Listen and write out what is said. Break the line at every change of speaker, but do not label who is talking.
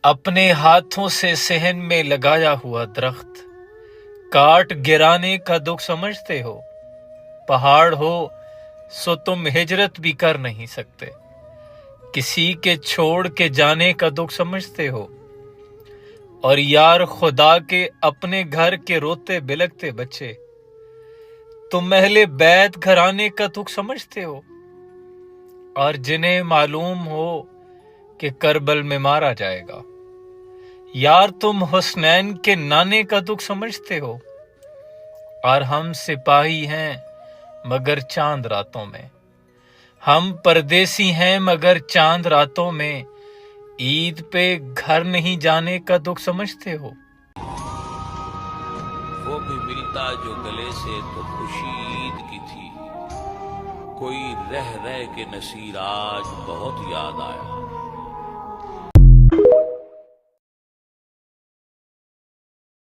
اپنے ہاتھوں سے صحن میں لگایا ہوا درخت کاٹ گرانے کا دکھ سمجھتے ہو؟ پہاڑ ہو سو تم ہجرت بھی کر نہیں سکتے، کسی کے چھوڑ کے جانے کا دکھ سمجھتے ہو؟ اور یار خدا کے اپنے گھر کے روتے بلکتے بچے تم اہل بیت گھرانے کا دکھ سمجھتے ہو؟ اور جنہیں معلوم ہو کہ کربل میں مارا جائے گا، یار تم حسنین کے نانے کا دکھ سمجھتے ہو؟ اور ہم سپاہی ہیں مگر چاند راتوں میں، ہم پردیسی ہیں مگر چاند راتوں میں عید پہ گھر نہیں جانے کا دکھ سمجھتے ہو؟
وہ بھی ملتا جو گلے سے تو خوشی عید کی تھی، کوئی رہ رہ کے نصیر آج بہت یاد آیا۔